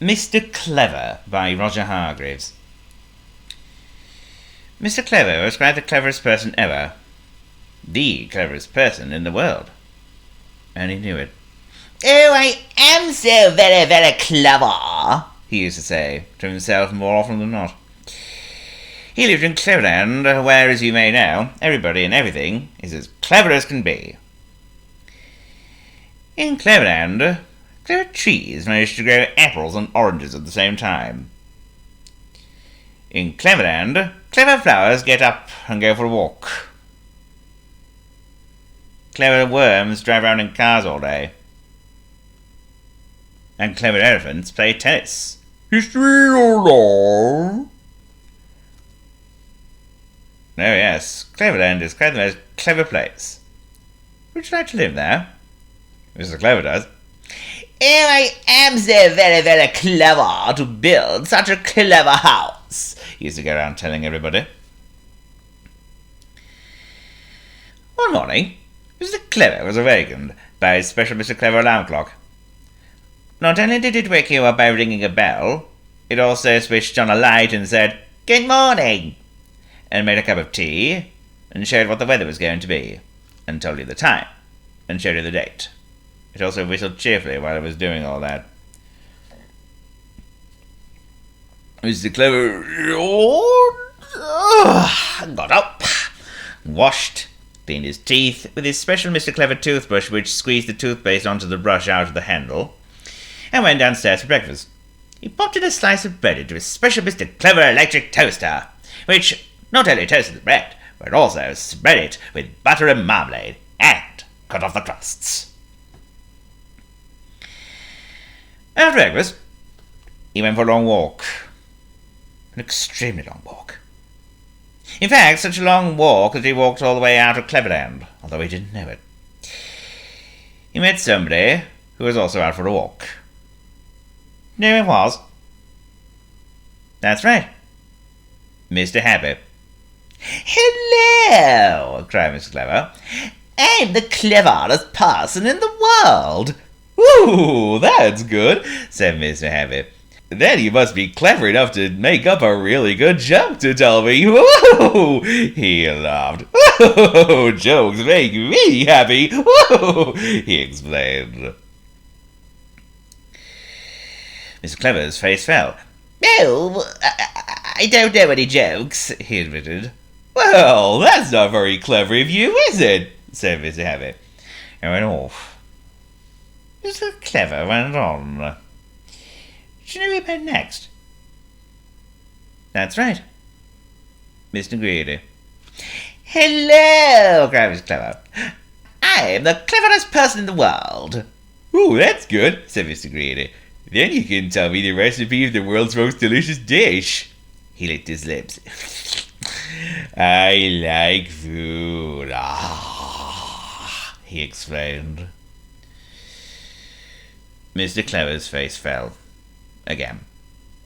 Mr. Clever by Roger Hargreaves. Mr. Clever was quite the cleverest person ever. The cleverest person in the world. And he knew it. "Oh, I am so very, very clever," he used to say to himself more often than not. He lived in Cleverland, where, as you may know, everybody and everything is as clever as can be. In Cleverland, clever trees managed to grow apples and oranges at the same time. In Cleverland, clever flowers get up and go for a walk. Clever worms drive around in cars all day. And clever elephants play tennis. History or law? Oh yes, Cleverland is quite the most clever place. Would you like to live there? Mr. Clever does. "Oh, I am so very, very clever to build such a clever house," he used to go around telling everybody. One morning, Mr. Clever was awakened by his special Mr. Clever alarm clock. Not only did it wake you up by ringing a bell, it also switched on a light and said, "Good morning," and made a cup of tea, and showed what the weather was going to be, and told you the time, and showed you the date. It also whistled cheerfully while it was doing all that. Mr. Clever got up, washed, cleaned his teeth with his special Mr. Clever toothbrush, which squeezed the toothpaste onto the brush out of the handle, and went downstairs for breakfast. He popped in a slice of bread into his special Mr. Clever electric toaster, which not only toasted the bread, but also spread it with butter and marmalade, and cut off the crusts. After breakfast, he went for a long walk. An extremely long walk. In fact, such a long walk that he walked all the way out of Cleverland, although he didn't know it. He met somebody who was also out for a walk. You know who it was? That's right. Mr. Happy. "Hello!" cried Mr. Clever. "I'm the cleverest person in the world." "Ooh, that's good," said Mr. Happy. "Then you must be clever enough to make up a really good joke to tell me." "Ooh!" he laughed. "Ooh, jokes make me happy." "Ooh!" he explained. Mr. Clever's face fell. "Oh, I don't know any jokes," he admitted. "Well, that's not very clever of you, is it?" said Mr. Happy, and went off. Mr. Clever went on. Do you know who he met next? That's right. Mr. Greedy. "Hello!" cried Mr. Clever. "I'm the cleverest person in the world." "Oh, that's good," said Mr. Greedy. "Then you can tell me the recipe of the world's most delicious dish." He licked his lips. "I like food," he explained. Mr. Clever's face fell. Again.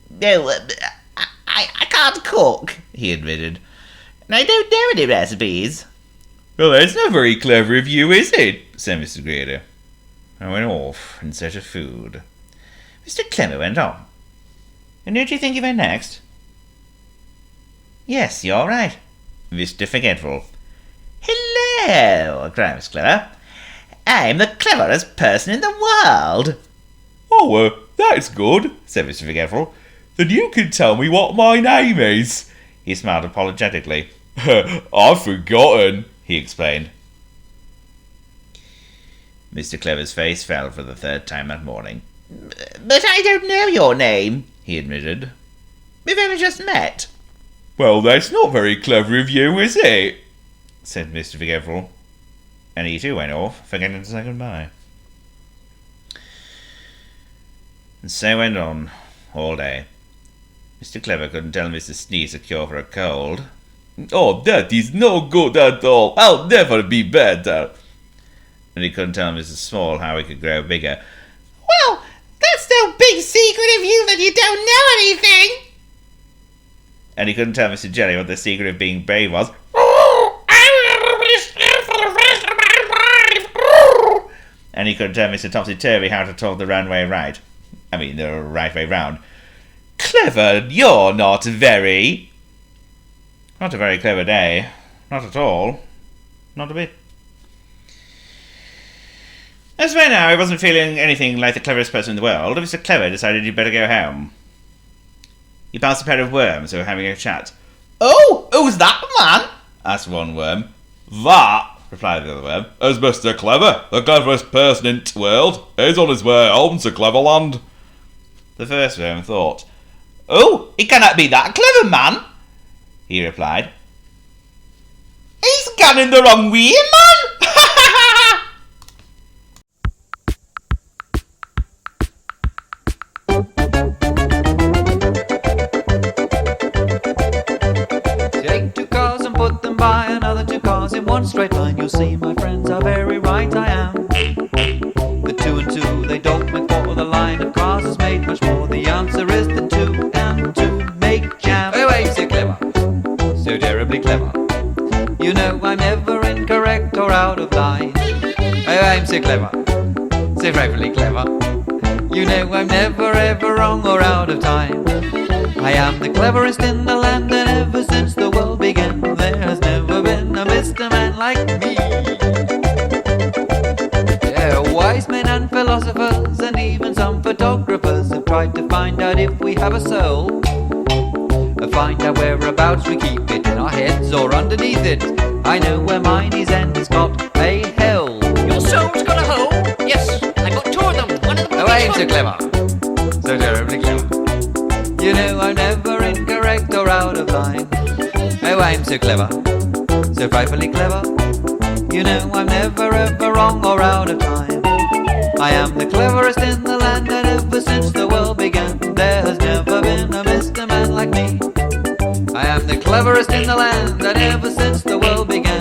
"No, I can't cook," he admitted. "And I don't know any recipes." "Well, that's not very clever of you, is it?" said Mr. Greedy. I went off in search of food. Mr. Clever went on. "And who do you think he went next?" "Yes, you're right. Mr. Forgetful." "Hello!" cried Mr. Clever. "I'm the cleverest person in the world." "Oh, that's good," said Mr. Forgetful. "Then you can tell me what my name is." He smiled apologetically. "I've forgotten," he explained. Mr. Clever's face fell for the third time that morning. "But I don't know your name," he admitted. "We've only just met." "Well, that's not very clever of you, is it?" said Mr. Forgetful. And he too went off, forgetting to say goodbye. And so went on, all day. Mr. Clever couldn't tell Mr. Sneeze a cure for a cold. "Oh, that is no good at all. I'll never be better." And he couldn't tell Mr. Small how he could grow bigger. "Well, that's no big secret of you that you don't know anything." And he couldn't tell Mr. Jelly what the secret of being brave was. And he couldn't tell Mr. Topsy-Turvy how to talk the runway right. I mean, the right way round. Clever, you're not very. Not a very clever day. Not at all. Not a bit. As for now, I wasn't feeling anything like the cleverest person in the world. If you're so clever, decided you'd better go home. He passed a pair of worms who were having a chat. Oh, who's that man? Asked one worm. That, Replied the other worm. is Mr. Clever, the cleverest person in the world. He's on his way home to Cleverland. The first worm thought. Oh, he cannot be that clever, man. He replied. He's gone in the wrong way, man. Take two cars and put them by another two cars in one straight line. You'll see my friends are very right, I am. The two and two, they don't make four. The line of cars is made much more. The answer is the two and two make jam. Oh, I'm so clever, so terribly clever. You know I'm never incorrect or out of line. Oh, I'm so clever, so frightfully clever. You know I'm never ever wrong or out of time. I am the cleverest in the land, and ever since the world began, there has never been a Mr. Man like me. Yeah, wise men and philosophers, and even some photographers have tried to find out if we have a soul. Find out whereabouts we keep it, in our heads or underneath it. I know where mine is, and it's got a hell. Your soul's got a hole? Yes, I got two of them. One of them. Oh, I'm so clever, so terribly clever. You know I'm never incorrect or out of line. Oh, I'm so clever, so frightfully clever. You know I'm never ever wrong or out of time. I am the cleverest in the land, and ever since the world began, there has never been a Mr. Man like me. I am the cleverest in the land, and ever since the world began,